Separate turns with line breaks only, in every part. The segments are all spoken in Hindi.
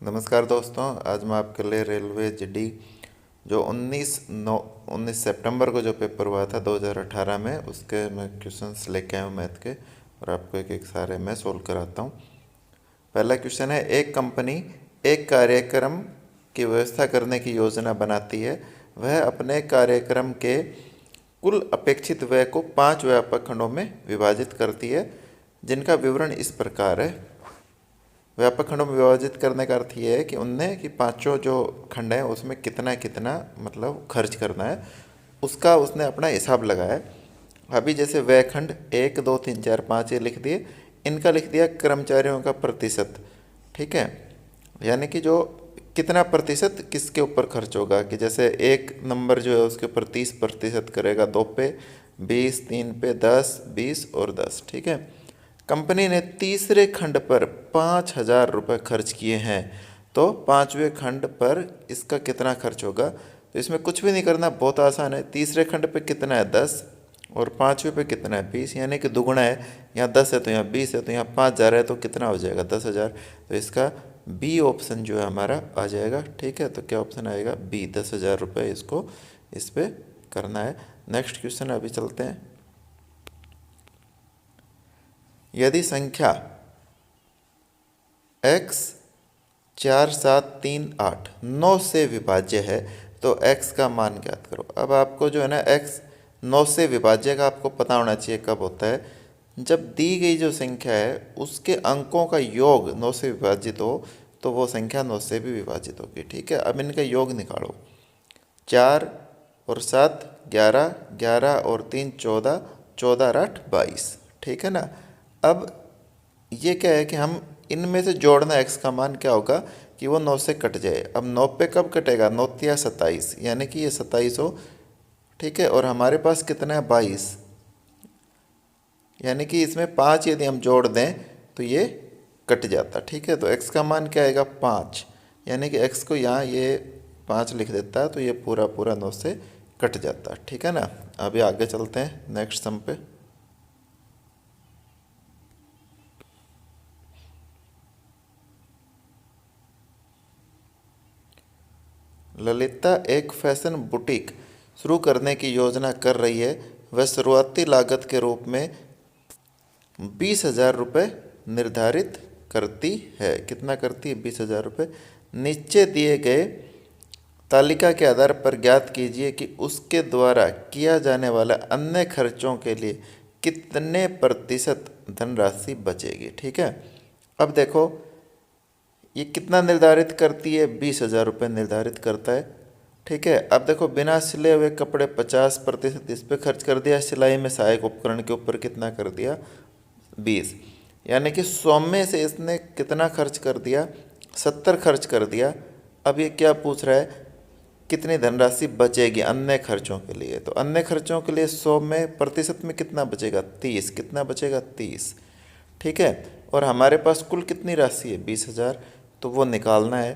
नमस्कार दोस्तों, आज मैं आपके लिए रेलवे जीडी जो 19 सितंबर को जो पेपर हुआ था 2018 में, उसके मैं क्वेश्चंस लेके आया हूँ मैथ के। और आपको एक एक सारे मैं सोल्व कराता हूँ। पहला क्वेश्चन है, एक कंपनी एक कार्यक्रम की व्यवस्था करने की योजना बनाती है। वह अपने कार्यक्रम के कुल अपेक्षित व्यय को 5 व्यापक खंडों में विभाजित करती है, जिनका विवरण इस प्रकार है। व्यापक खंडों में विभाजित करने का अर्थ ये है कि उनने कि पांचों जो खंड हैं उसमें कितना कितना मतलब खर्च करना है, उसका उसने अपना हिसाब लगाया है। अभी जैसे व्यय खंड 1, 2, 3, 4, 5 ये लिख दिए, इनका लिख दिया कर्मचारियों का प्रतिशत। ठीक है, यानी कि जो कितना प्रतिशत किसके ऊपर खर्च होगा, कि जैसे एक नंबर जो है उसके ऊपर 30% करेगा, 2 पे 20, 3 पे 10, 20 और 10। ठीक है, कंपनी ने तीसरे खंड पर 5,000 रुपये खर्च किए हैं, तो पांचवें खंड पर इसका कितना खर्च होगा। तो इसमें कुछ भी नहीं करना, बहुत आसान है। तीसरे खंड पे कितना है 10 और पांचवें पे कितना है 20, यानी कि दुगुना है। यहाँ 10 है तो यहाँ 20 है, तो यहाँ 5,000 है तो कितना हो जाएगा 10,000। तो इसका बी ऑप्शन जो है हमारा आ जाएगा। ठीक है, तो क्या ऑप्शन आएगा, बी, 10,000 रुपये इसको इस पर करना है। नेक्स्ट क्वेश्चन अभी चलते हैं। यदि संख्या x 4738 9 से विभाज्य है तो x का मान ज्ञात करो। अब आपको जो है ना x 9 से विभाज्य का आपको पता होना चाहिए कब होता है, जब दी गई जो संख्या है उसके अंकों का योग 9 से विभाजित हो, तो वो संख्या 9 से भी विभाजित होगी। ठीक है, अब इनका योग निकालो। 4 और 7 11, 11 और 3 14, 14 और 8 22। ठीक है ना। अब ये क्या है कि हम इनमें से जोड़ना, x का मान क्या होगा कि वो 9 से कट जाए। अब 9 पे कब कटेगा, 9 या 27, यानी कि ये 27 हो। ठीक है, और हमारे पास कितना है 22, यानी कि इसमें 5 यदि हम जोड़ दें तो ये कट जाता। ठीक है, तो x का मान क्या आएगा 5, यानी कि x को यहाँ ये 5 लिख देता है, तो ये पूरा पूरा 9 से कट जाता। ठीक है ना। अभी आगे चलते हैं नेक्स्ट सम पे। ललिता एक फैशन बुटीक शुरू करने की योजना कर रही है। वह शुरुआती लागत के रूप में 20,000 रुपये निर्धारित करती है। कितना करती है, 20,000 रुपये। नीचे दिए गए तालिका के आधार पर ज्ञात कीजिए कि उसके द्वारा किया जाने वाला अन्य खर्चों के लिए कितने प्रतिशत धनराशि बचेगी। ठीक है, अब देखो ये कितना निर्धारित करती है, 20,000 रुपये निर्धारित करता है। ठीक है, अब देखो बिना सिले हुए कपड़े 50% इस पर खर्च कर दिया, सिलाई में सहायक उपकरण के ऊपर कितना कर दिया 20, यानी कि 100 में से इसने कितना खर्च कर दिया, 70 खर्च कर दिया। अब ये क्या पूछ रहा है, कितनी धनराशि बचेगी अन्य खर्चों के लिए। तो अन्य खर्चों के लिए 100 में प्रतिशत में कितना बचेगा 30, कितना बचेगा 30। ठीक है, और हमारे पास कुल कितनी राशि है 20,000, तो वो निकालना है।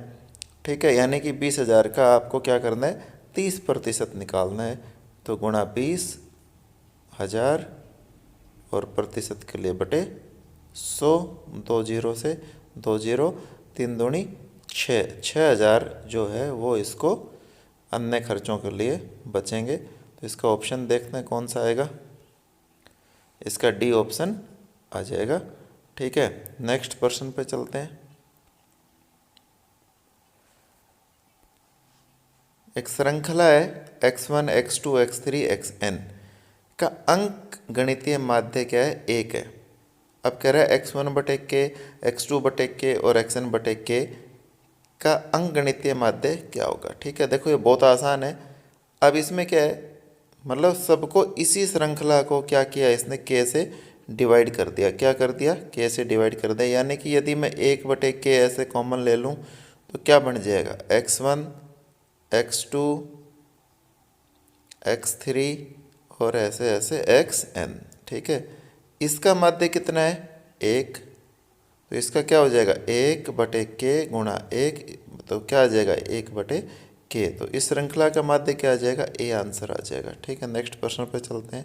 ठीक है, यानी कि 20,000 का आपको क्या करना है 30% निकालना है। तो गुणा 20,000 और प्रतिशत के लिए बटे 100, 2 जीरो से 2 जीरो, 3 दूनी 6, 6,000 जो है वो इसको अन्य खर्चों के लिए बचेंगे। तो इसका ऑप्शन देखते हैं कौन सा आएगा, इसका डी ऑप्शन आ जाएगा। ठीक है, नेक्स्ट प्रश्न पे चलते हैं। एक श्रृंखला है x1 x2 x3 xn का अंक गणितीय माध्य क्या है, 1 है। अब कह रहा है x1/k, x2/k और xn/k का अंक गणितीय माध्य क्या होगा। ठीक है, देखो ये बहुत आसान है। अब इसमें क्या है, मतलब सबको इसी श्रृंखला को क्या किया इसने, k से डिवाइड कर दिया। क्या कर दिया, k से डिवाइड कर दिया, यानी कि यदि मैं 1/k ऐसे कॉमन ले लूँ तो क्या बन जाएगा, x1 x2 x3 और ऐसे ऐसे xn। ठीक है, इसका माध्य कितना है 1, तो इसका क्या हो जाएगा 1/k गुणा 1, तो क्या आ जाएगा 1/k। तो इस श्रृंखला का माध्य क्या आ जाएगा, ए आंसर आ जाएगा। ठीक है, नेक्स्ट प्रश्न पे चलते हैं।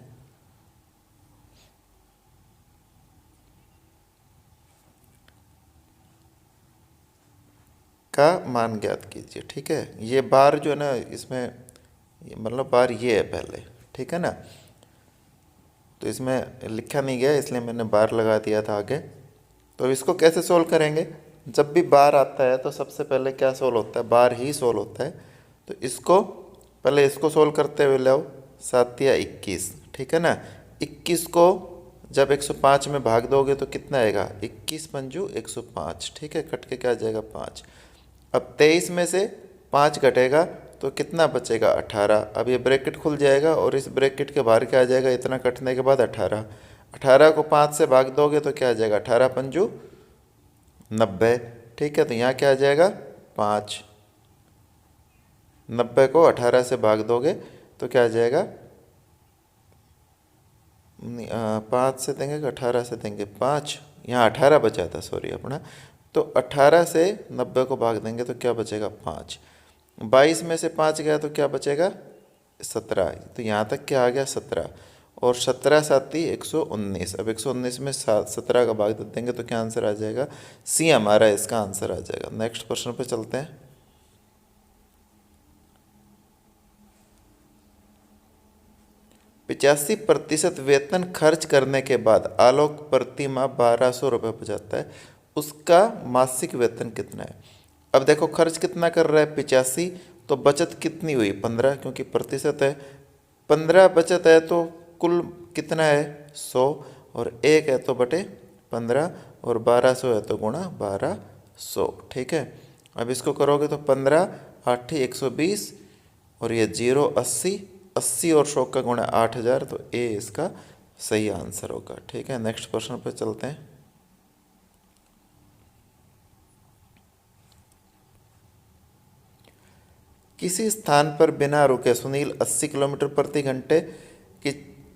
का मान ज्ञात कीजिए। ठीक है, ये बार जो है ना इसमें मतलब बार ये है पहले, ठीक है ना, तो इसमें लिखा नहीं गया इसलिए मैंने बार लगा दिया था आगे। तो इसको कैसे सोल्व करेंगे, जब भी बार आता है तो सबसे पहले क्या सोल्व होता है, बार ही सोल्व होता है। तो इसको पहले इसको सोल्व करते हुए लाओ, 7 या 21, ठीक है ना। 21 को जब 105 में भाग दोगे तो कितना आएगा, 21 पंजू 105, ठीक है, कट के क्या आ जाएगा 5। अब 23 में से 5 घटेगा तो कितना बचेगा 18। अब ये ब्रैकेट खुल जाएगा और इस ब्रैकेट के बाहर क्या आ जाएगा, इतना कटने के बाद 18। 18 को 5 से भाग दोगे तो क्या आ जाएगा, 18 पंजू 90, ठीक है। तो यहाँ क्या आ जाएगा 5। 90 को 18 से भाग दोगे तो क्या आ जाएगा, 5 से देंगे कि 18 से देंगे, 5, यहाँ 18 बचा था सॉरी अपना, तो 18 से 90 को भाग देंगे तो क्या बचेगा 5। 22 में से 5 गया तो क्या बचेगा 17, तो यहाँ तक क्या आ गया 17, और 17 साथी 119। अब 119 में 17 का भाग देंगे तो क्या आंसर आ जाएगा, सी हमारा इसका आंसर आ जाएगा। नेक्स्ट प्रश्न पे चलते हैं। 85% वेतन खर्च करने के बाद आलोक प्रति माह 1200 रुपये बचाता है, उसका मासिक वेतन कितना है। अब देखो खर्च कितना कर रहा है 85, तो बचत कितनी हुई 15, क्योंकि प्रतिशत है, 15 बचत है तो कुल कितना है 100, और 1 है तो बटे 15, और 1200 है तो गुणा 1200, ठीक है। अब इसको करोगे तो 15 8 120, और ये 0 80, 80 और 100 का गुणा 8000, तो ए इसका सही आंसर होगा, ठीक है। नेक्स्ट प्रश्न पे चलते हैं। किसी स्थान पर बिना रुके सुनील 80 किलोमीटर प्रति घंटे की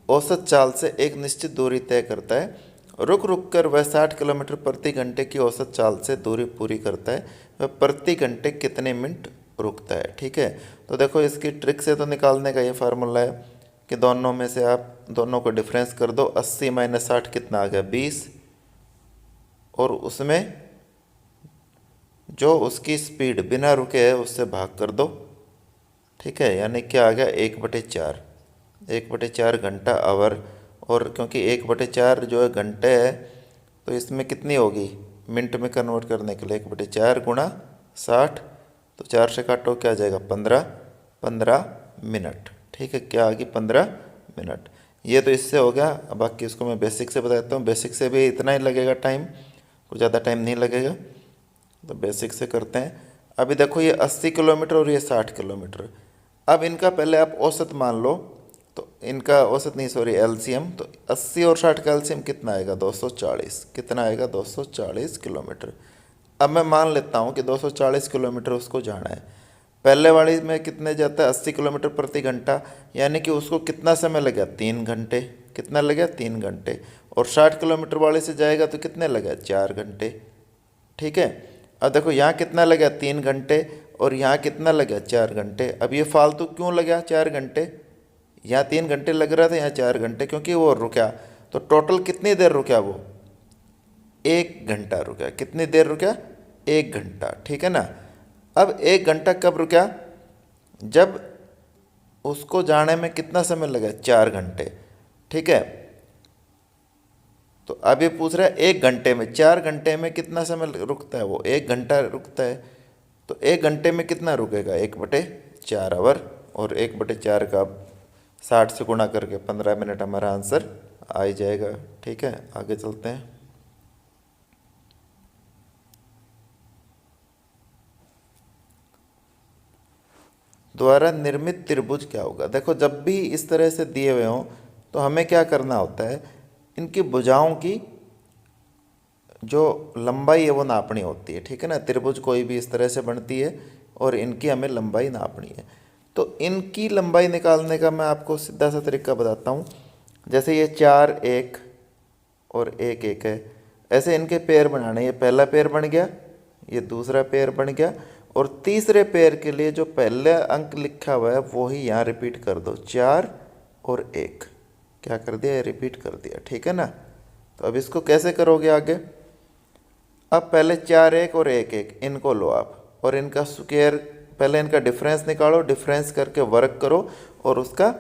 औसत चाल से एक निश्चित दूरी तय करता है। रुक रुक कर वह 60 किलोमीटर प्रति घंटे की औसत चाल से दूरी पूरी करता है, वह प्रति घंटे कितने मिनट रुकता है, ठीक है। तो देखो इसकी ट्रिक से तो निकालने का ये फार्मूला है कि दोनों में से आप दोनों को डिफरेंस कर दो, 80 माइनस 60 कितना आ गया 20, और उसमें जो उसकी स्पीड बिना रुके है उससे भाग कर दो, ठीक है, यानी क्या आ गया 1/4, 1/4 घंटा आवर। और क्योंकि 1/4 जो है घंटे है तो इसमें कितनी होगी मिनट में कन्वर्ट करने के लिए 1/4 गुणा 60, तो 4 से काटो क्या आ जाएगा 15 मिनट, ठीक है, क्या आ गई 15 मिनट। ये तो इससे हो गया। अब बाकी इसको मैं बेसिक से बताता हूँ, बेसिक से भी इतना ही लगेगा टाइम, कुछ ज़्यादा टाइम नहीं लगेगा, तो बेसिक से करते हैं। अभी देखो ये 80 किलोमीटर और ये 60 किलोमीटर, अब इनका पहले आप औसत मान लो, तो इनका औसत नहीं सॉरी एलसीएम, तो 80 और 60 का एलसीएम कितना आएगा 240, कितना आएगा 240 किलोमीटर। अब मैं मान लेता हूँ कि 240 किलोमीटर उसको जाना है। पहले वाली में कितने जाता है 80 किलोमीटर प्रति घंटा, यानी कि उसको कितना समय लगा 3 घंटे, कितना लगा 3 घंटे, और 60 किलोमीटर वाले से जाएगा तो कितने लगा 4 घंटे, ठीक है। अब देखो यहाँ कितना लगा 3 घंटे और यहाँ कितना लगा 4 घंटे। अब ये फालतू क्यों लगा 4 घंटे, यहाँ 3 घंटे लग रहा था यहाँ 4 घंटे, क्योंकि वो रुका, तो टोटल कितनी देर रुका वो 1 घंटा रुका। कितनी देर रुका 1 घंटा, ठीक है ना। अब 1 घंटा कब रुका, जब उसको जाने में कितना समय लगा 4 घंटे, ठीक है। तो अब ये पूछ रहा है 1 घंटे में, 4 घंटे में कितना समय रुकता है वो 1 घंटा रुकता है, तो 1 घंटे में कितना रुकेगा 1/4 आवर, और 1/4 का 60 से गुणा करके 15 मिनट हमारा आंसर आ ही जाएगा, ठीक है। आगे चलते हैं। द्वारा निर्मित त्रिभुज क्या होगा। देखो जब भी इस तरह से दिए हुए हों तो हमें क्या करना होता है, इनकी भुजाओं की जो लंबाई है वो नापनी होती है, ठीक है ना। त्रिभुज कोई भी इस तरह से बनती है और इनकी हमें लंबाई नापनी है। तो इनकी लंबाई निकालने का मैं आपको सीधा सा तरीका बताता हूँ। जैसे ये 4 1 और 1 1 है, ऐसे इनके पैर बनाने, ये पहला पैर बन गया, ये दूसरा पैर बन गया, और तीसरे पैर के लिए जो पहले अंक लिखा हुआ है वो ही यहाँ रिपीट कर दो, 4 और 1, क्या कर दिया रिपीट कर दिया, ठीक है ना। तो अब इसको कैसे करोगे आगे, अब पहले 4 1 और 1 1 इनको लो आप, और इनका स्क्वायर, पहले इनका डिफरेंस निकालो, डिफरेंस करके वर्ग करो और उसका,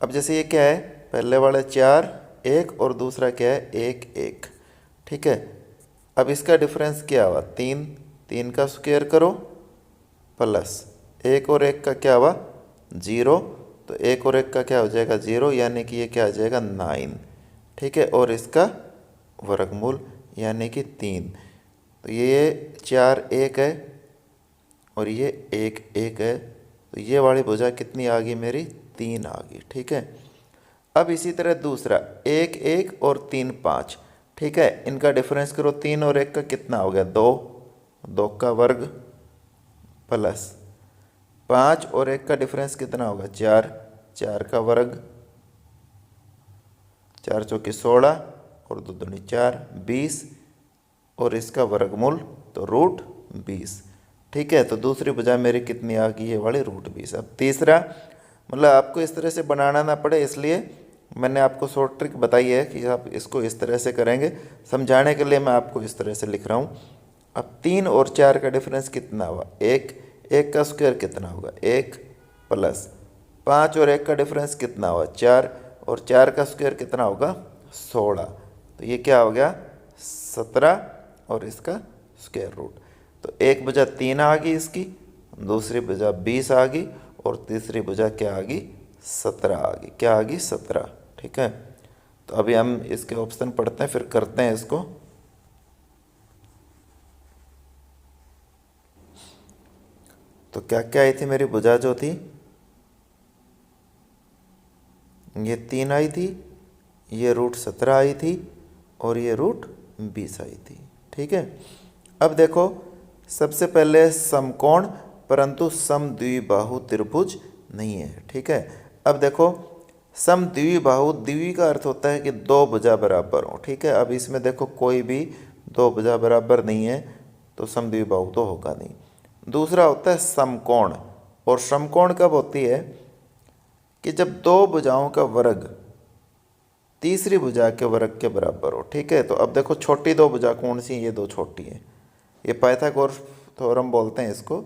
अब जैसे ये क्या है, पहले वाले 4 1 और दूसरा क्या है 1 1, ठीक है। अब इसका डिफरेंस क्या हुआ 3, 3 का स्क्वायर करो प्लस 1 और 1 का क्या हुआ 0, तो 1 और 1 का क्या हो जाएगा 0, यानी कि ये क्या आ जाएगा 9, ठीक है। और इसका वर्गमूल यानी कि 3, तो ये 4 1 है और ये 1 1 है, तो ये वाली भुजा कितनी आ गई मेरी 3 आ गई, ठीक है। अब इसी तरह दूसरा 1 1 और 3 5, ठीक है। इनका डिफरेंस करो, 3 और 1 का कितना हो गया 2, 2 का वर्ग प्लस 5 और 1 का डिफरेंस कितना होगा 4, 4 का वर्ग, 4 चौके 16 और 2 दूनी 4 20, और इसका वर्गमूल तो √20, ठीक है। तो दूसरी भुजा मेरी कितनी आ गई, ये वाली √20। अब तीसरा, मतलब आपको इस तरह से बनाना ना पड़े इसलिए मैंने आपको शॉर्ट ट्रिक बताई है कि आप इसको इस तरह से करेंगे, समझाने के लिए मैं आपको इस तरह से लिख रहा हूँ। अब 3 और 4 का डिफरेंस कितना हुआ 1, 1 का स्क्वायर कितना होगा 1 प्लस 5 और 1 का डिफरेंस कितना हुआ 4, और 4 का स्क्वायर कितना होगा 16, तो ये क्या हो गया 17 और इसका स्क्वायर रूट। तो एक भुजा 3 आ गई इसकी, दूसरी भुजा 20 आ गई, और तीसरी भुजा क्या आ गई 17 आ गई, क्या आ गई 17, ठीक है। तो अभी हम इसके ऑप्शन पढ़ते हैं फिर करते हैं इसको। तो क्या क्या आई थी मेरी भुजा जो थी, ये 3 आई थी, ये √17 आई थी, और ये √20 आई थी, ठीक है। अब देखो सबसे पहले समकोण परंतु समद्विबाहु त्रिभुज नहीं है, ठीक है। अब देखो समद्विबाहु, द्वि का अर्थ होता है कि दो भुजा बराबर हो, ठीक है। अब इसमें देखो कोई भी दो भुजा बराबर नहीं है, तो समद्विबाहु तो होगा नहीं। दूसरा होता है समकोण, और समकोण कब होती है कि जब दो भुजाओं का वर्ग तीसरी भुजा के वर्ग के बराबर हो, ठीक है। तो अब देखो छोटी दो भुजा कौन सी है, ये दो छोटी है, ये पाइथागोरस थ्योरम बोलते हैं इसको।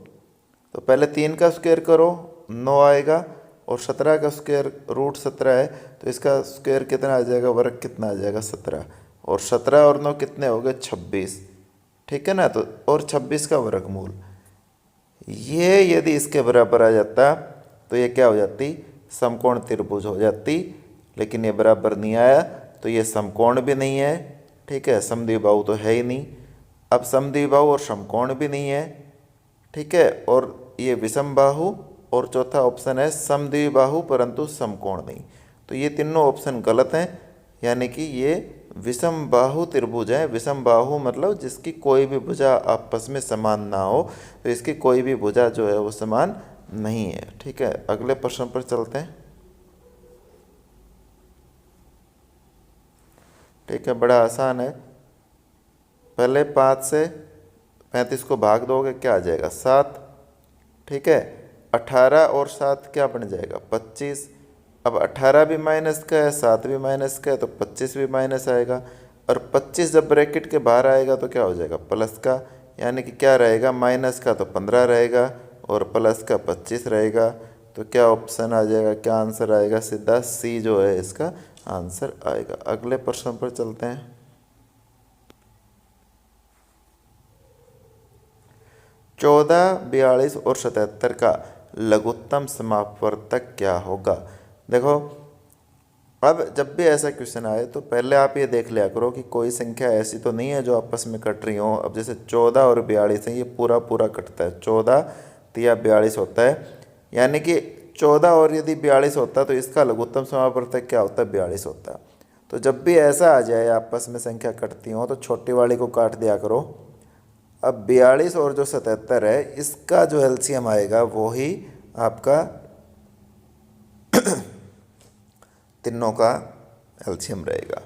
तो पहले 3 का स्क्वायर करो 9 आएगा, और 17 का स्क्वायर √17 है, तो इसका स्क्वायर कितना आ जाएगा, वर्ग कितना आ जाएगा 17, और 17 और 9 कितने हो गए 26, ठीक है ना। तो और 26 का वर्गमूल, ये यदि इसके बराबर आ जाता तो ये क्या हो जाती समकोण त्रिभुज हो जाती, लेकिन ये बराबर नहीं आया तो ये समकोण भी नहीं है, ठीक है। समद्विबाहु तो है ही नहीं। अब समद्विबाहु और समकोण भी नहीं है, ठीक है, और ये विषमबाहु, और चौथा ऑप्शन है समद्विबाहु परंतु समकोण नहीं। तो ये तीनों ऑप्शन गलत हैं, यानी कि ये विषमबाहु त्रिभुज है। विषमबाहु मतलब जिसकी कोई भी भुजा आपस में समान ना हो, तो इसकी कोई भी भुजा जो है वो समान नहीं है, ठीक है। अगले प्रश्न पर चलते हैं, ठीक है, बड़ा आसान है। पहले 5 से 35 को भाग दोगे क्या आ जाएगा 7, ठीक है। 18 और 7 क्या बन जाएगा 25। अब 18 भी माइनस का है, 7 भी माइनस का है, तो 25 भी माइनस आएगा, और 25 जब ब्रैकेट के बाहर आएगा तो क्या हो जाएगा प्लस का, यानी कि क्या रहेगा माइनस का तो 15 रहेगा और प्लस का 25 रहेगा। तो क्या ऑप्शन आ जाएगा, क्या आंसर आएगा, सीधा सी जो है इसका आंसर आएगा। अगले प्रश्न पर चलते हैं। 14 42 और 77 का लघुत्तम समापवर्तक क्या होगा। देखो अब जब भी ऐसा क्वेश्चन आए तो पहले आप ये देख लिया करो कि कोई संख्या ऐसी तो नहीं है जो आपस में कट रही हो। अब जैसे 14 और 42 है, ये पूरा पूरा कटता है, 14 तिया 42 होता है, यानी कि 14 और यदि 42 होता तो इसका लघुत्तम समापवर्तक क्या होता है 42 होता। तो जब भी ऐसा आ जाए आपस में संख्या कटती हो तो छोटी वाली को काट दिया करो। अब 42 और जो 77 है इसका जो एलसीएम आएगा वो ही आपका तीनों का एलसीएम रहेगा,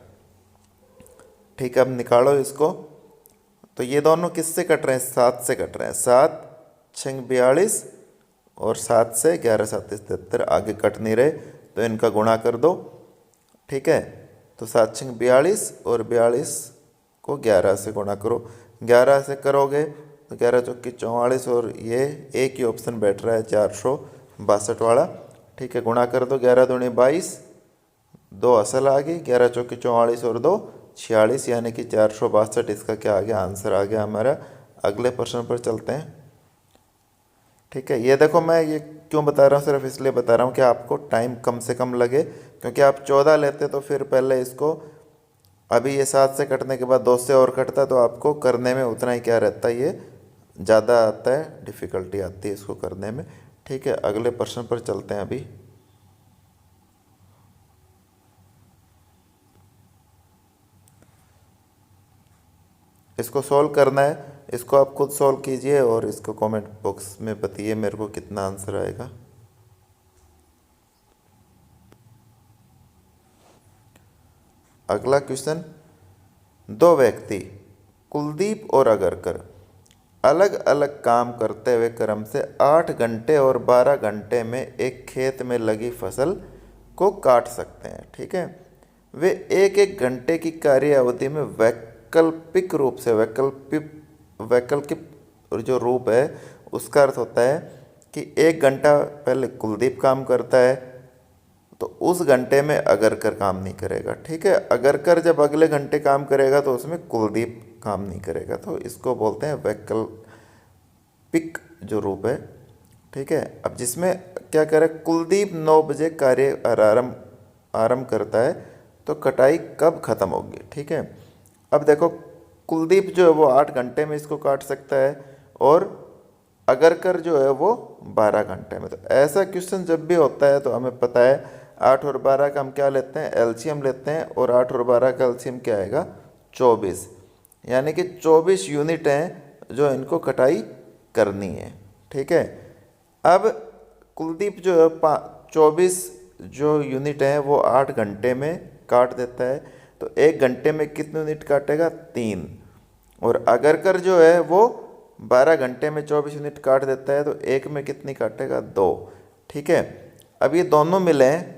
ठीक है। अब निकालो इसको। तो ये दोनों किससे कट रहे हैं 7 से कट रहे हैं, 7 6 42 और 7 से 11 7 77 आगे कट नहीं रहे, तो इनका गुणा कर दो, ठीक है। तो 7 6 42 और 42 को 11 से गुणा करो, 11 से करोगे तो 11 चौकी 44 और ये एक ही ऑप्शन बैठ रहा है 462 वाला। ठीक है, गुणा कर दो, 11 दूनी 22, 2 असल आ गई, 11 चौकी 44 और 2 46, यानी कि 462 इसका क्या आ गया, आंसर आ गया हमारा। अगले प्रश्न पर चलते हैं। ठीक है, ये देखो मैं ये क्यों बता रहा हूँ, सिर्फ इसलिए बता रहा हूँ कि आपको टाइम कम से कम लगे, क्योंकि आप 14 लेते तो फिर पहले इसको, अभी ये 7 से कटने के बाद 2 से और कटता तो आपको करने में उतना ही क्या रहता है, ये ज़्यादा आता है, डिफ़िकल्टी आती है इसको करने में। ठीक है, अगले प्रश्न पर चलते हैं। अभी इसको सॉल्व करना है, इसको आप खुद सॉल्व कीजिए और इसको कमेंट बॉक्स में बताइए मेरे को कितना आंसर आएगा। अगला क्वेश्चन, 2 व्यक्ति कुलदीप और अगरकर अलग अलग काम करते हुए क्रम से 8 घंटे और 12 घंटे में एक खेत में लगी फसल को काट सकते हैं। ठीक है, वे एक एक घंटे की कार्य अवधि में वैकल्पिक रूप से, वैकल्पिक जो रूप है उसका अर्थ होता है कि 1 घंटा पहले कुलदीप काम करता है तो उस घंटे में अगरकर काम नहीं करेगा। ठीक है, अगरकर जब अगले घंटे काम करेगा तो उसमें कुलदीप काम नहीं करेगा, तो इसको बोलते हैं वैकल्पिक जो रूप है। ठीक है, अब जिसमें क्या करे, कुलदीप 9 बजे कार्य आरंभ करता है तो कटाई कब खत्म होगी। ठीक है, अब देखो कुलदीप जो है वो 8 घंटे में इसको काट सकता है और अगरकर जो है वो 12 घंटे में। तो ऐसा क्वेश्चन जब भी होता है तो हमें पता है 8 और 12 का हम क्या लेते हैं, एलसीएम लेते हैं, और 8 और 12 का एलसीएम क्या आएगा, 24, यानी कि 24 यूनिट हैं जो इनको कटाई करनी है। ठीक है, अब कुलदीप जो है 24 जो यूनिट हैं वो 8 घंटे में काट देता है, तो 1 घंटे में कितने यूनिट काटेगा, 3, और अगरकर जो है वो 12 घंटे में 24 यूनिट काट देता है तो 1 में कितनी काटेगा, 2। ठीक है, अब ये दोनों मिलें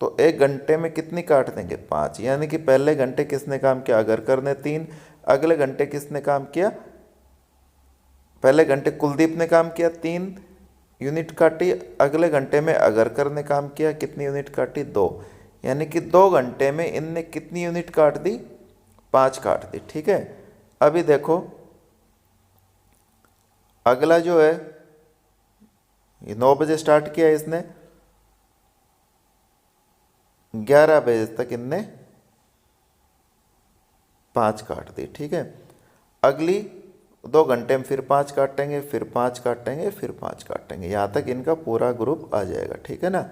तो 1 घंटे में कितनी काट देंगे, 5, यानी कि पहले घंटे किसने काम किया, अगरकर ने 3, अगले घंटे किसने काम किया, पहले घंटे कुलदीप ने काम किया, 3 यूनिट काटी, अगले घंटे में अगरकर ने काम किया, कितनी यूनिट काटी, 2, यानी कि 2 घंटे में इनने कितनी यूनिट काट दी, 5 काट दी। ठीक है, अभी देखो अगला जो है ये 9 बजे स्टार्ट किया इसने, 11 बजे तक इनने 5 काट दी। ठीक है, अगली 2 घंटे में फिर 5 काटेंगे, फिर 5 काटेंगे, फिर 5 काटेंगे, यहाँ तक इनका पूरा ग्रुप आ जाएगा। ठीक है ना,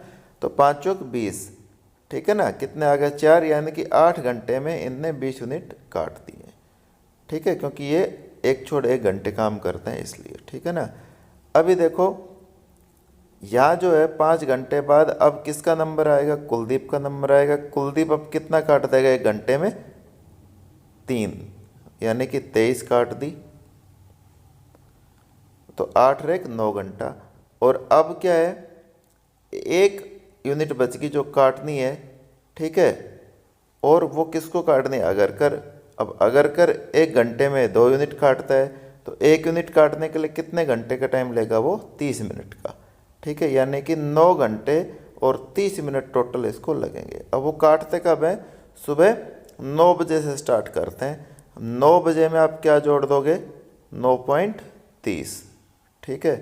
तो 5 चौक 20, ठीक है ना, कितने आ गए, 4, यानी कि 8 घंटे में इनने 20 यूनिट काट दिए। ठीक है, क्योंकि ये 1 छोड़ 1 घंटे काम करते हैं इसलिए। ठीक है ना, अभी देखो यहाँ जो है 5 घंटे बाद अब किसका नंबर आएगा, कुलदीप का नंबर आएगा। कुलदीप अब कितना काट देगा 1 घंटे में, 3, यानी कि 23 काट दी, तो 8 रेक 9 घंटा। और अब क्या है, 1 यूनिट बच गई जो काटनी है। ठीक है, और वो किसको काटनी है, अगरकर। अब अगरकर 1 घंटे में 2 यूनिट काटता है तो 1 यूनिट काटने के लिए कितने घंटे का टाइम लेगा, वो 30 मिनट का। ठीक है, यानी कि 9 घंटे और 30 मिनट टोटल इसको लगेंगे। अब वो काटते कब हैं, सुबह 9 बजे से स्टार्ट करते हैं। 9 बजे में आप क्या जोड़ दोगे, 9.30। ठीक है,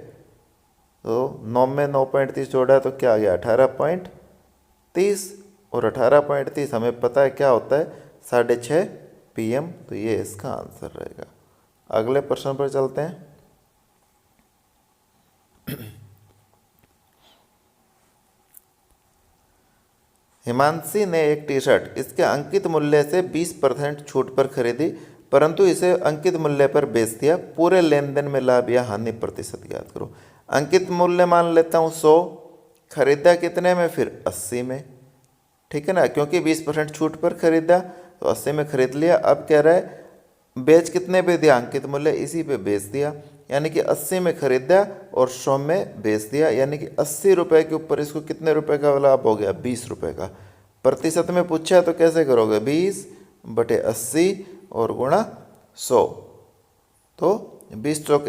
तो 9 में 9.30 जोड़ा तो क्या आ गया, 18.30, और 18.30 हमें पता है क्या होता है, 6:30 PM, तो ये इसका आंसर रहेगा। अगले प्रश्न पर चलते हैं। हिमांशी ने एक टी शर्ट इसके अंकित मूल्य से 20% छूट पर खरीदी, परंतु इसे अंकित मूल्य पर बेच दिया। पूरे लेन देन में लाभ या हानि प्रतिशत ज्ञात करो। अंकित मूल्य मान लेता हूँ 100, खरीदा कितने में, फिर 80 में। ठीक है ना, क्योंकि 20% छूट पर खरीदा तो 80 में खरीद लिया। अब कह रहा है बेच कितने पे दिया, अंकित मूल्य इसी पे बेच दिया, यानी कि 80 में खरीदा और 100 में बेच दिया, यानी कि 80 रुपये के ऊपर इसको कितने रुपए का लाभ हो गया, 20 रुपये का। प्रतिशत में पूछा है तो कैसे करोगे, 20/80 और गुणा 100, तो 20 चौक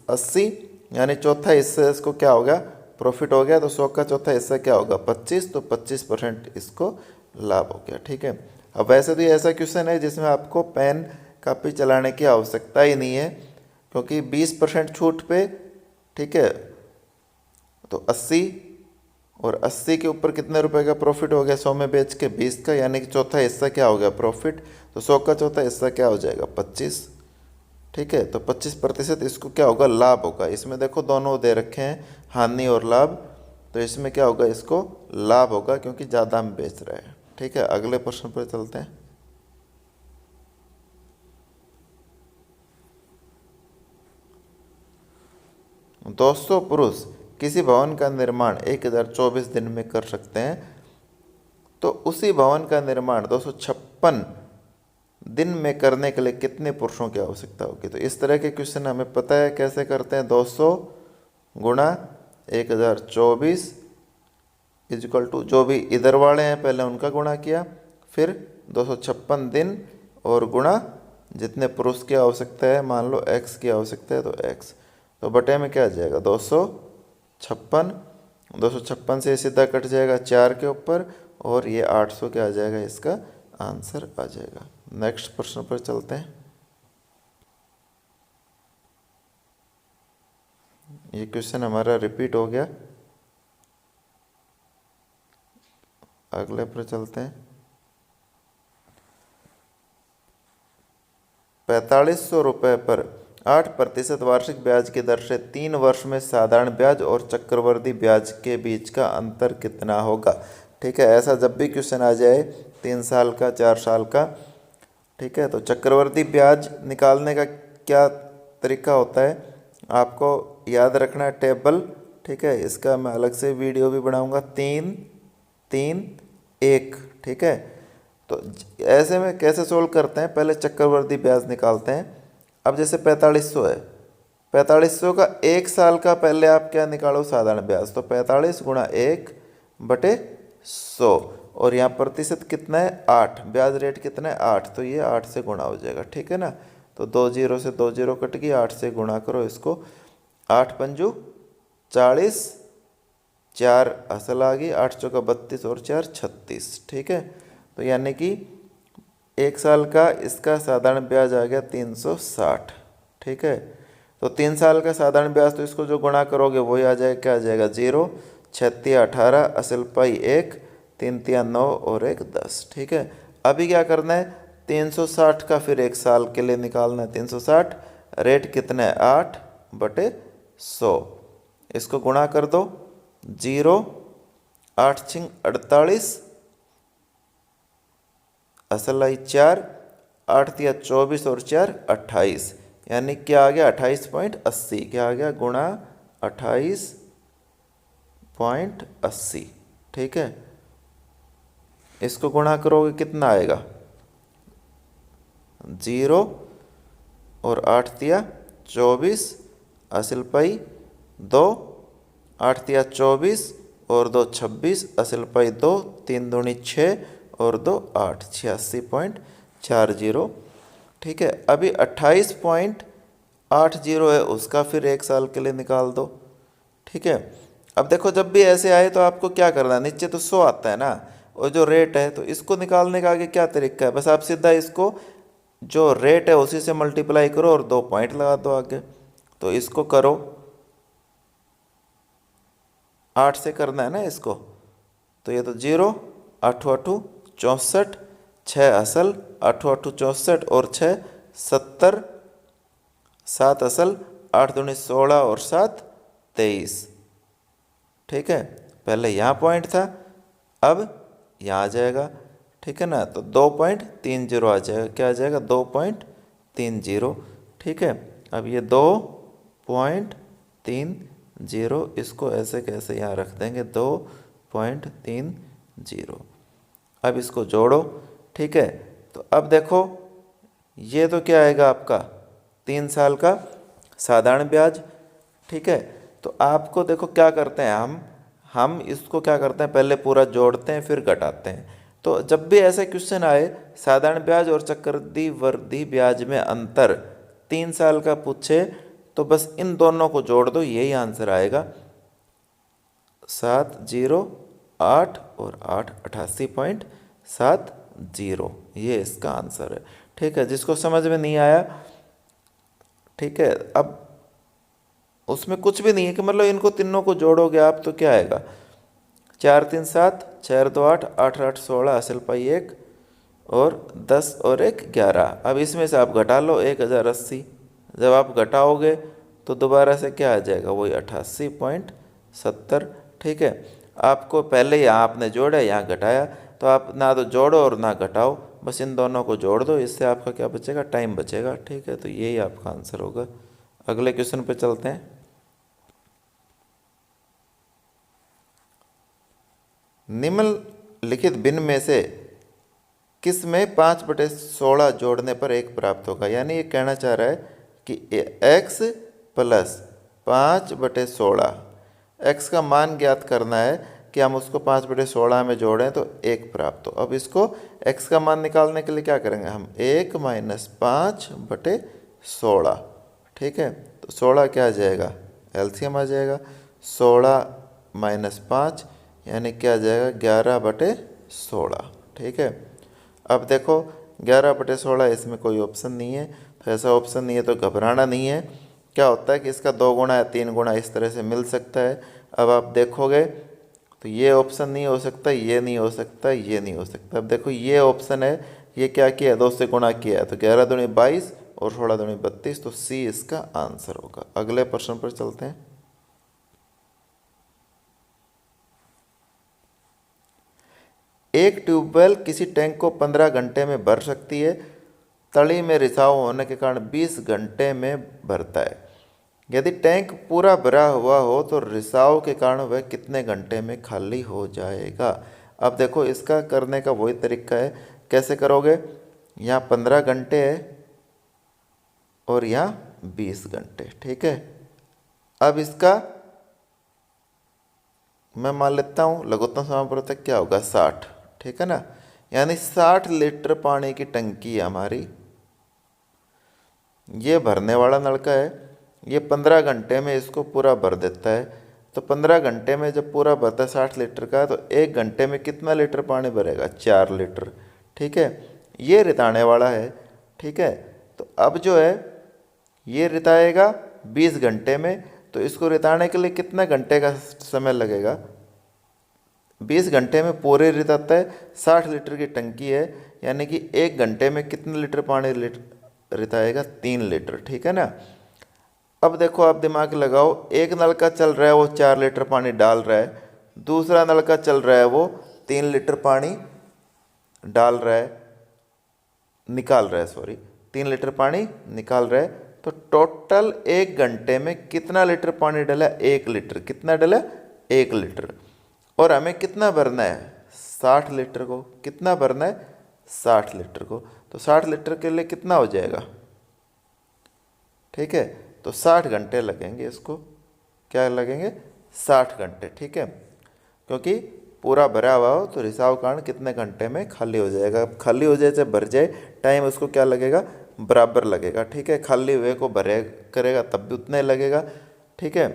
80, यानी चौथा हिस्सा इसको क्या हो गया, प्रॉफिट हो गया। तो 100 का चौथा हिस्सा क्या होगा, 25, तो 25% इसको लाभ हो गया। ठीक है। अब वैसे तो ये ऐसा क्वेश्चन है जिसमें आपको पेन कापी चलाने की आवश्यकता ही नहीं है, क्योंकि 20% छूट पे, ठीक है, तो 80 और 80 के ऊपर कितने रुपए का प्रॉफिट हो गया, 100 में बेच के 20 का, यानी कि चौथा हिस्सा क्या हो गया, प्रॉफिट। तो 100 का चौथा हिस्सा क्या हो जाएगा, 25। ठीक है, तो 25% इसको क्या होगा, लाभ होगा। इसमें देखो दोनों दे रखे हैं, हानि और लाभ, तो इसमें क्या होगा, इसको लाभ होगा, क्योंकि ज़्यादा हम बेच रहे हैं। ठीक है, अगले प्रश्न पर चलते हैं। दोस्तों, पुरुष किसी भवन का निर्माण 1024 दिन में कर सकते हैं, तो उसी भवन का निर्माण 256 दिन में करने के लिए कितने पुरुषों की आवश्यकता होगी। तो इस तरह के क्वेश्चन हमें पता है कैसे करते हैं। 200 गुणा 1024 इजकल टू, जो भी इधर वाले हैं पहले उनका गुणा किया, फिर 256 दिन और गुणा जितने पुरुष की आवश्यकता है, मान लो x की आवश्यकता है तो x, तो बटे में क्या आ जाएगा, 256। 256 से सीधा कट जाएगा 4 के ऊपर, और ये 800 क्या आ जाएगा, इसका आंसर आ जाएगा। नेक्स्ट प्रश्न पर चलते हैं। ये क्वेश्चन हमारा रिपीट हो गया, अगले पर चलते हैं। 4500 रुपये पर 8% वार्षिक ब्याज की दर से 3 वर्ष में साधारण ब्याज और चक्रवृद्धि ब्याज के बीच का अंतर कितना होगा। ठीक है, ऐसा जब भी क्वेश्चन आ जाए 3 साल का, 4 साल का, ठीक है, तो चक्रवृद्धि ब्याज निकालने का क्या तरीका होता है, आपको याद रखना है टेबल। ठीक है, इसका मैं अलग से वीडियो भी बनाऊंगा, 3 3 1। ठीक है, तो ऐसे में कैसे सोल्व करते हैं, पहले चक्रवृद्धि ब्याज निकालते हैं। अब जैसे 4500 है, 4500 का 1 साल का पहले आप क्या निकालो, साधारण ब्याज, तो 45 गुणा 1 बटे 100, और यहाँ प्रतिशत कितना है, 8, ब्याज रेट कितना है, 8, तो ये 8 से गुणा हो जाएगा। ठीक है ना, तो 2 जीरो से 2 जीरो कट गई, 8 से गुणा करो इसको, 8 पंजू 40, 4 असल आ गई, 8 चौका 32 और 4 36। ठीक है, तो यानी कि 1 साल का इसका साधारण ब्याज आ गया 360। ठीक है, तो 3 साल का साधारण ब्याज, तो इसको जो गुणा करोगे वही आ जाएगा, क्या आ जाएगा, 0, 6 18, असल पाई 1, 3 3 9 और 1 10। ठीक है, अभी क्या करना है, 360 का फिर 1 साल के लिए निकालना है, 360 रेट कितना है, 8 बटे 100, इसको गुणा कर दो, 0, 8 छिंग 48, असल आई 4, 8 तिया 24 और 4 28, यानी क्या आ गया, 28.80, क्या आ गया, गुणा 28.80। ठीक है, इसको गुणा करोगे कितना आएगा, 0 और 8 तिया 24, असल पाई 2, 8 तिया 24 और 2 26, असल पाई 2, 3 दूनी 6 और 2 8, 86.40। ठीक है, अभी 28.80 है, उसका फिर 1 साल के लिए निकाल दो। ठीक है, अब देखो जब भी ऐसे आए तो आपको क्या करना है, नीचे तो 100 आता है ना, और जो रेट है, तो इसको निकालने का आगे क्या तरीका है, बस आप सीधा इसको जो रेट है उसी से मल्टीप्लाई करो और 2 पॉइंट लगा दो आगे। तो इसको करो, 8 से करना है ना इसको, तो ये तो 0, 8 8 64, 6 असल, 8 8 64 और 6 70, 7 असल, 8 दूनी 16 और 7 23। ठीक है, पहले यहाँ पॉइंट था, अब यहाँ आ जाएगा। ठीक है ना, तो 2.30 आ जाएगा, क्या आ जाएगा, 2.30। ठीक है, अब ये 2.30, इसको ऐसे कैसे यहाँ रख देंगे, 2.30। अब इसको जोड़ो। ठीक है, तो अब देखो ये तो क्या आएगा आपका 3 साल का साधारण ब्याज। ठीक है, तो आपको देखो क्या करते हैं, हम इसको क्या करते हैं, पहले पूरा जोड़ते हैं फिर घटाते हैं। तो जब भी ऐसे क्वेश्चन आए, साधारण ब्याज और चक्रवृद्धि ब्याज में अंतर 3 साल का पूछे, तो बस इन दोनों को जोड़ दो, यही आंसर आएगा। 708 और 8 88.70, ये इसका आंसर है। ठीक है, जिसको समझ में नहीं आया, ठीक है, अब उसमें कुछ भी नहीं है कि मतलब इनको तीनों को जोड़ोगे आप तो क्या आएगा, 4 3 7, 4 2 8, 8 8 16, असल पाई 1 और 10 और 1 11। अब इसमें से आप घटा लो 1080, जब आप घटाओगे तो दोबारा से क्या आ जाएगा, वही 88.70। ठीक है, आपको पहले यहाँ आपने जोड़ा, यहाँ घटाया, तो आप ना तो जोड़ो और ना घटाओ, बस इन दोनों को जोड़ दो, इससे आपका क्या बचेगा, टाइम बचेगा। ठीक है, तो यही आपका आंसर होगा। अगले क्वेश्चन पे चलते हैं। निम्नलिखित भिन्न में से किस में 5/16 जोड़ने पर 1 प्राप्त होगा। यानी ये कहना चाह रहा है कि x प्लस 5/16, x का मान ज्ञात करना है कि हम उसको 5/16 में जोड़ें तो 1 प्राप्त हो। अब इसको x का मान निकालने के लिए क्या करेंगे हम, 1 माइनस 5/16। ठीक है, तो 16 क्या आ जाएगा, एलसीएम आ जाएगा, 16 माइनस 5 यानी क्या आ जाएगा, 11/16। ठीक है, अब देखो 11/16, इसमें कोई ऑप्शन नहीं है, तो ऐसा ऑप्शन नहीं है तो घबराना नहीं है। क्या होता है कि इसका 2 गुना या 3 गुना इस तरह से मिल सकता है। अब आप देखोगे तो ये ऑप्शन नहीं हो सकता, ये नहीं हो सकता, ये नहीं हो सकता। अब देखो ये ऑप्शन है, ये क्या किया, 2 से गुणा किया है, तो 11 दूनी 22 और 16 दूनी 32, तो सी इसका आंसर होगा। अगले प्रश्न पर चलते हैं। एक ट्यूबवेल किसी टैंक को 15 घंटे में भर सकती है, तली में रिसाव होने के कारण 20 घंटे में भरता है। यदि टैंक पूरा भरा हुआ हो तो रिसाव के कारण वह कितने घंटे में खाली हो जाएगा। अब देखो इसका करने का वही तरीका है, कैसे करोगे, यहाँ 15 घंटे है और यहाँ 20 घंटे। ठीक है, अब इसका मैं मान लेता हूँ लघुत्तम समापवर्तक क्या होगा, 60। ठीक है ना, यानी 60 लीटर पानी की टंकी है हमारी, ये भरने वाला नलका है, ये 15 घंटे में इसको पूरा भर देता है। तो 15 घंटे में जब पूरा भरता है 60 लीटर का, तो 1 घंटे में कितना लीटर पानी भरेगा, 4 लीटर। ठीक है, ये रिताने वाला है। ठीक है, तो अब जो है ये रिताएगा 20 घंटे में, तो इसको रिताने के लिए कितना घंटे का समय लगेगा, 20 घंटे में पूरे रिताता है। 60 लीटर की टंकी है, यानी कि 1 घंटे में कितने लीटर पानी रिताएगा, 3 लीटर। ठीक है ना, अब देखो आप दिमाग लगाओ, एक नलका चल रहा है वो 4 लीटर पानी डाल रहा है, दूसरा नलका चल रहा है वो 3 लीटर पानी डाल रहा है, निकाल रहा है, सॉरी 3 लीटर पानी निकाल रहा है। तो टोटल 1 घंटे में कितना लीटर पानी डाला, 1 लीटर। कितना डाला, 1 लीटर। और हमें कितना भरना है, 60 लीटर को। कितना भरना है, 60 लीटर को। तो 60 लीटर के लिए कितना हो जाएगा, ठीक है, तो 60 घंटे लगेंगे इसको। क्या लगेंगे, 60 घंटे। ठीक है, क्योंकि पूरा भरा हुआ हो तो रिसाव कारण कितने घंटे में खाली हो जाएगा। अब खाली हो जाए चाहे भर जाए, टाइम उसको क्या लगेगा, बराबर लगेगा। ठीक है, खाली हुए को भरे करेगा तब भी उतना ही लगेगा। ठीक है,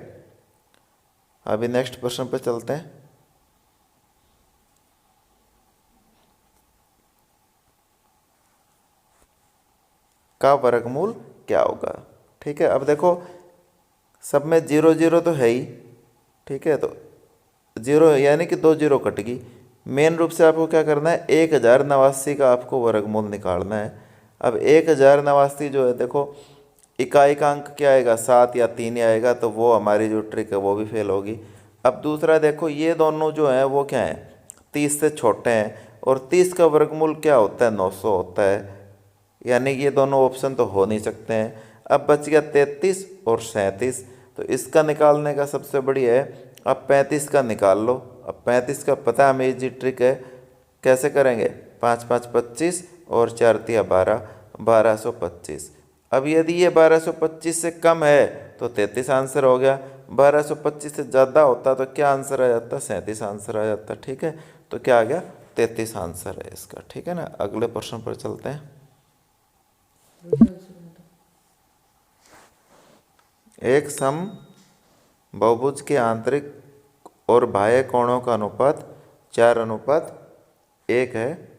अभी नेक्स्ट प्रश्न पे चलते हैं। का वर्गमूल क्या होगा। ठीक है, अब देखो सब में 0 0 तो है ही। ठीक है, तो 0 यानी कि 2 0 कट गई। मेन रूप से आपको क्या करना है, 1089 का आपको वर्गमूल निकालना है। अब 1089 जो है, देखो इकाई का अंक क्या आएगा, 7 या 3 आएगा, तो वो हमारी जो ट्रिक है वो भी फेल होगी। अब दूसरा देखो, ये दोनों जो हैं वो क्या हैं, 30 से छोटे हैं, और 30 का वर्गमूल क्या होता है, 900 होता है, यानी कि ये दोनों ऑप्शन तो हो नहीं सकते हैं। अब बच गया 33 और 37, तो इसका निकालने का सबसे बढ़िया है, अब 35 का निकाल लो। अब 35 का पता है हमें, इजी ट्रिक है, कैसे करेंगे, 5 5 25 और 4 तिया 12, 1225। अब यदि ये 1225 से कम है तो 33 आंसर हो गया, 1225 से ज़्यादा होता तो क्या आंसर आ जाता, 37 आंसर आ जाता। ठीक है, तो क्या आ गया, 33 आंसर है इसका। ठीक है ना, अगले प्रश्न पर चलते हैं। एक सम बहुभुज के आंतरिक और बाह्य कोणों का अनुपात 4:1 है।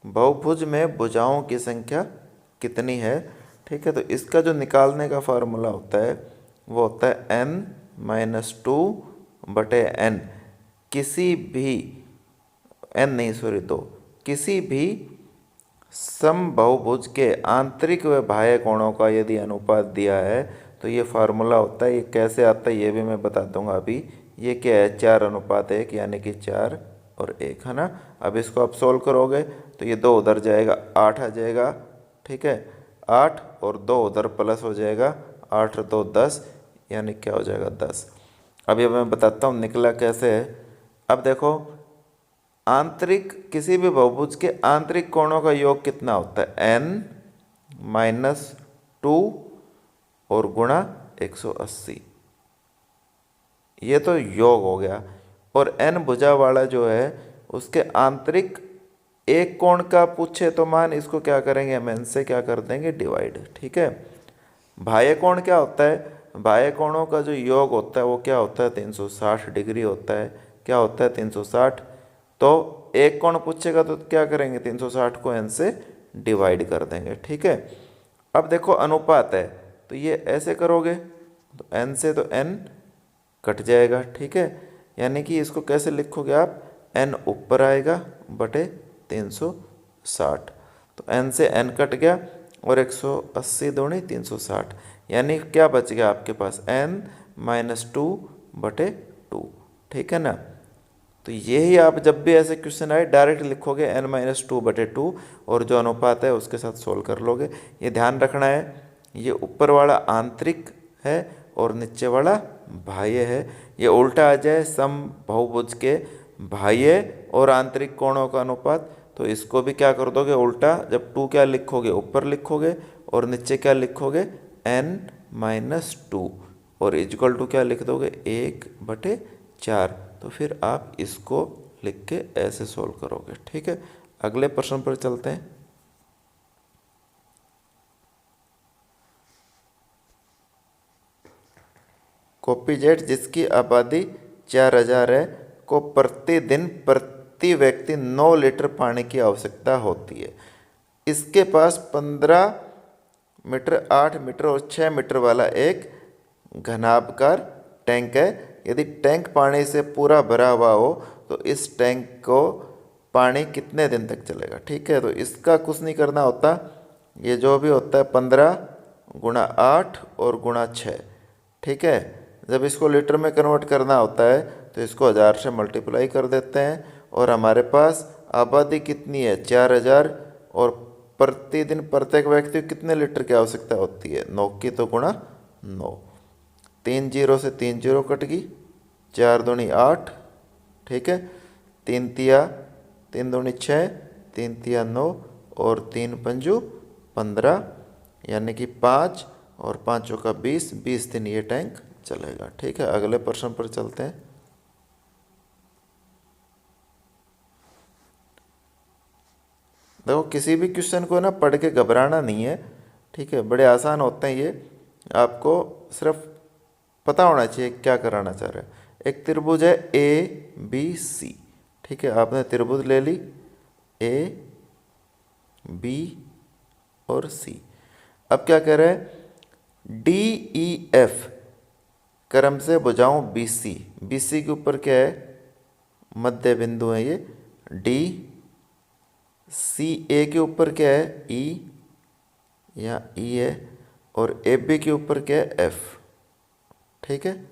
बहुभुज में भुजाओं की संख्या कितनी है? ठीक है, तो इसका जो निकालने का फार्मूला होता है वो होता है n-2/n। किसी भी किसी भी समबाहुभुज के आंतरिक व बाह्य कोणों का यदि अनुपात दिया है तो ये फार्मूला होता है। ये कैसे आता है ये भी मैं बता दूंगा अभी। ये क्या है? 4:1 यानी कि 4 और 1 है ना। अब इसको आप सोल्व करोगे तो ये 2 उधर जाएगा, 8 आ जाएगा। ठीक है, 8 और 2 उधर प्लस हो जाएगा, 8 और 2 10, यानी क्या हो जाएगा 10। अब ये मैं बताता हूँ निकला कैसे है। अब देखो, आंतरिक किसी भी बहुभुज के आंतरिक कोणों का योग कितना होता है? n-2 और गुणा 180। ये तो योग हो गया। और n भुजा वाला जो है उसके आंतरिक एक कोण का पूछे तो मान, इसको क्या करेंगे हम? n से क्या कर देंगे? डिवाइड। ठीक है। बाह्य कोण क्या होता है? बाह्य कोणों का जो योग होता है वो क्या होता है? 360 डिग्री होता है। क्या होता है? 360। तो एक कोण पूछेगा तो क्या करेंगे? 360 को n से डिवाइड कर देंगे। ठीक है। अब देखो अनुपात है तो ये ऐसे करोगे तो n से तो n कट जाएगा। ठीक है, यानी कि इसको कैसे लिखोगे आप? n ऊपर आएगा बटे 360। तो n से n कट गया और 180 दूनी 360, यानी क्या बच गया आपके पास? n-2/2। ठीक है ना। तो यही आप जब भी ऐसे क्वेश्चन आए डायरेक्ट लिखोगे n-2/2 और जो अनुपात है उसके साथ सोल्व कर लोगे। ये ध्यान रखना है, ये ऊपर वाला आंतरिक है और नीचे वाला बाह्य है। ये उल्टा आ जाए सम बहुभुज के बाह्य और आंतरिक कोणों का अनुपात, तो इसको भी क्या कर दोगे उल्टा। जब 2 क्या लिखोगे? ऊपर लिखोगे और नीचे क्या लिखोगे? n-2 और इक्वल टू क्या लिख दोगे? 1/4। तो फिर आप इसको लिख के ऐसे सोल्व करोगे। ठीक है, अगले प्रश्न पर चलते हैं। कोपीजेट जिसकी आबादी 4000 है को प्रतिदिन प्रति व्यक्ति 9 लीटर पानी की आवश्यकता होती है। इसके पास 15 मीटर, 8 मीटर और 6 मीटर वाला एक घनाभकार टैंक है। यदि टैंक पानी से पूरा भरा हुआ हो तो इस टैंक को पानी कितने दिन तक चलेगा? ठीक है, तो इसका कुछ नहीं करना होता। ये जो भी होता है 15 गुणा 8 और गुणा 6। ठीक है, जब इसको लीटर में कन्वर्ट करना होता है तो इसको 1000 से मल्टीप्लाई कर देते हैं और हमारे पास आबादी कितनी है? 4000। और प्रतिदिन प्रत्येक व्यक्ति को कितने लीटर की आवश्यकता होती है? 9 की तो गुणा 9। 3 जीरो से 3 जीरो कट गई, 4 दूनी 8। ठीक है, 3 तिया 3 दूनी 6, 3 तिया 9 और 3 पंजू 15, यानी कि 5 और 5 का 20। 20 दिन ये टैंक चलेगा। ठीक है, अगले प्रश्न पर चलते हैं। देखो, किसी भी क्वेश्चन को ना पढ़ के घबराना नहीं है। ठीक है, बड़े आसान होते हैं ये, आपको सिर्फ पता होना चाहिए क्या कराना चाह रहे हैं। एक त्रिभुज है ABC। ठीक है, आपने त्रिभुज ले ली A, B और C। अब क्या कह रहे हैं? DEF क्रम से भुजाओं BC। BC के ऊपर क्या है? मध्य बिंदु है ये D। CA के ऊपर क्या है? E या E है। और AB के ऊपर क्या है? F। ठीक है,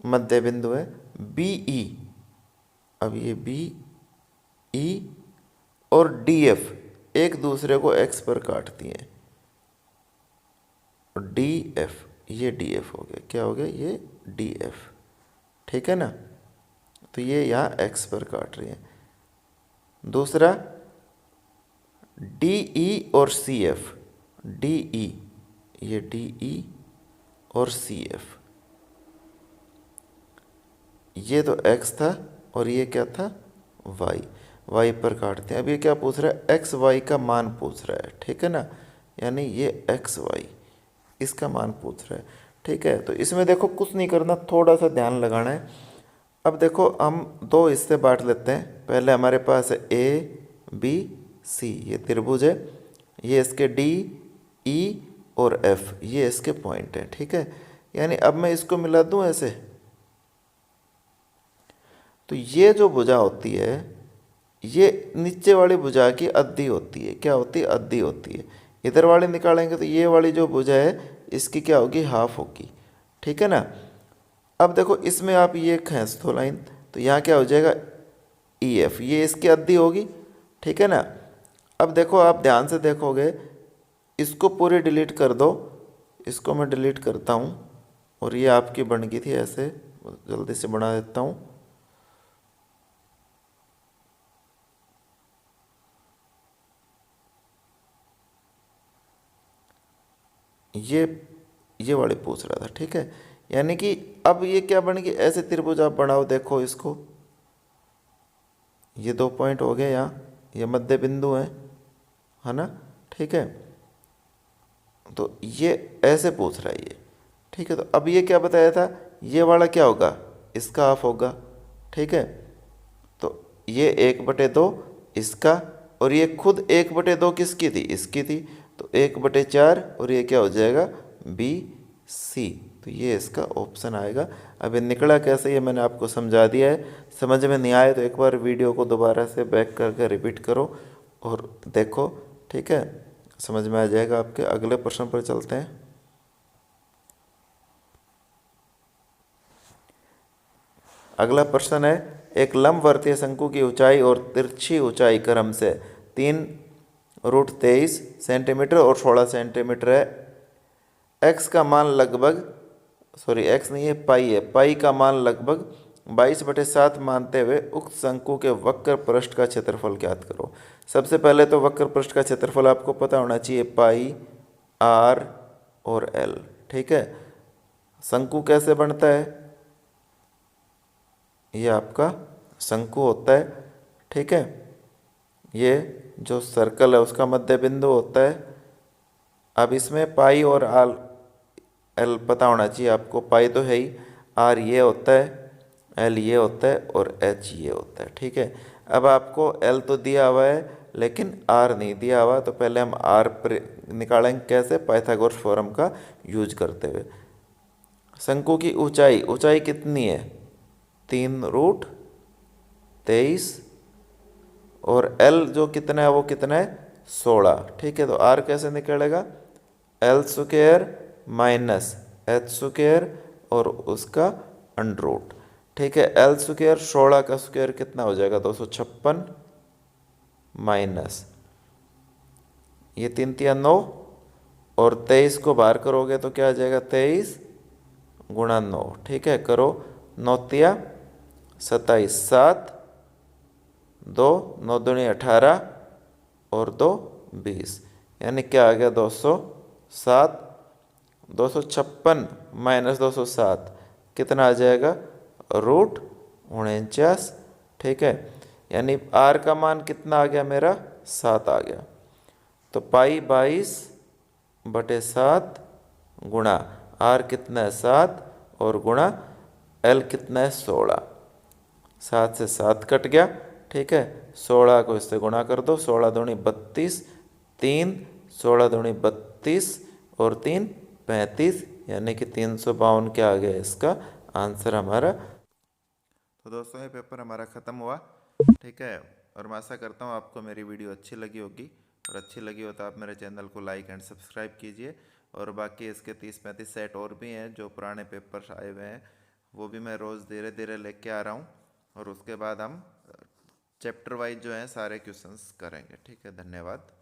मध्य बिंदु है BE। अब ये BE और DF एक दूसरे को X पर काटती हैं। और DF, ये DF हो गया। क्या हो गया? ये DF। ठीक है ना, तो ये यहाँ X पर काट रही है। दूसरा DE और CF। DE, ये DE और CF, ये तो x था और ये क्या था? y। y पर काटते हैं। अब ये क्या पूछ रहा है? x y का मान पूछ रहा है। ठीक है ना, यानी ये x y, इसका मान पूछ रहा है। ठीक है, तो इसमें देखो कुछ नहीं करना, थोड़ा सा ध्यान लगाना है। अब देखो हम दो हिस्से बांट लेते हैं। पहले हमारे पास है ABC, ये त्रिभुज है, ये इसके DE और F, ये इसके पॉइंट है। ठीक है, यानी अब मैं इसको मिला दूं ऐसे, तो ये जो भुजा होती है ये नीचे वाली भुजा की आधी होती है। क्या होती है? आधी होती है। इधर वाली निकालेंगे तो ये वाली जो भुजा है इसकी क्या होगी? हाफ होगी। ठीक है ना। अब देखो इसमें आप ये खींच दो लाइन, तो यहाँ क्या हो जाएगा? EF, ये इसकी आधी होगी। ठीक है ना। अब देखो आप ध्यान से देखोगे, इसको पूरी डिलीट कर दो, इसको मैं डिलीट करता हूँ, और ये आपकी बन गई थी ऐसे, जल्दी से बना देता हूँ। ये वाली पूछ रहा था। ठीक है, यानी कि अब ये क्या बन गई? ऐसे त्रिभुज आप बनाओ, देखो इसको, ये 2 पॉइंट हो गए, यहाँ ये मध्य बिंदु है ना। ठीक है, तो ये ऐसे पूछ रहा है ये। ठीक है, तो अब ये क्या बताया था? ये वाला क्या होगा? इसका हाफ होगा। ठीक है, तो ये 1/2 इसका, और ये खुद 1/2 किसकी थी? इसकी थी, तो 1/4, और ये क्या हो जाएगा? BC। तो ये इसका ऑप्शन आएगा। अब ये निकला कैसे, ये मैंने आपको समझा दिया है। समझ में नहीं आए तो एक बार वीडियो को दोबारा से बैक करके रिपीट करो और देखो। ठीक है, समझ में आ जाएगा आपके। अगले प्रश्न पर चलते हैं। अगला प्रश्न है, एक लंबवर्तीय शंकु की ऊंचाई और तिरछी ऊंचाई क्रम से 3√23 सेंटीमीटर और 16 सेंटीमीटर है। एक्स का मान लगभग, सॉरी एक्स नहीं है, पाई है, पाई का मान लगभग 22/7 मानते हुए उक्त शंकु के वक्र पृष्ठ का क्षेत्रफल ज्ञात करो। सबसे पहले तो वक्र पृष्ठ का क्षेत्रफल आपको पता होना चाहिए, पाई, R और L। ठीक है, शंकु कैसे बनता है? ये आपका शंकु होता है। ठीक है, ये जो सर्कल है उसका मध्य बिंदु होता है। अब इसमें पाई और L पता होना चाहिए आपको। पाई तो है ही, R ये होता है, L ये होता है और H ये होता है। ठीक है, अब आपको L तो दिया हुआ है लेकिन R नहीं दिया हुआ, तो पहले हम R निकालेंगे। कैसे? पाइथागोरस थ्योरम का यूज करते हुए। शंकु की ऊंचाई, ऊंचाई कितनी है? 3√23, और L जो कितना है वो कितना है? 16। ठीक है, तो R कैसे निकलेगा? L² माइनस H² और उसका अंडर रूट। ठीक है, L², 16 का स्क्वायर कितना हो जाएगा? 256, माइनस ये 3 3 9, और 23 को बाहर करोगे तो क्या आ जाएगा? 23 गुणा 9। ठीक है, करो, 9 तिया 27, 7, 2 9 दूनी 18 और 2 20, यानी क्या आ गया? 207। 256 माइनस 207 कितना आ जाएगा? √49। ठीक है, यानी R का मान कितना आ गया मेरा? 7 आ गया। तो पाई 22/7 गुणा R कितना है? 7, और गुणा L कितना है? 16। 7 से 7 कट गया। ठीक है, 16 को इससे गुणा कर दो, 16 दूनी 32, 3 16 दूनी 32 और 3 35, यानी कि 352 क्या आ गया इसका आंसर हमारा। तो दोस्तों ये पेपर हमारा ख़त्म हुआ। ठीक है, और मैं आशा करता हूँ आपको मेरी वीडियो अच्छी लगी होगी, और अच्छी लगी हो तो आप मेरे चैनल को लाइक एंड सब्सक्राइब कीजिए। और बाकी इसके 30-35 सेट और भी हैं जो पुराने पेपर आए हुए हैं, वो भी मैं रोज़ धीरे धीरे लेके आ रहा हूँ, और उसके बाद हम चैप्टर वाइज जो हैं सारे क्वेश्चंस करेंगे। ठीक है, धन्यवाद।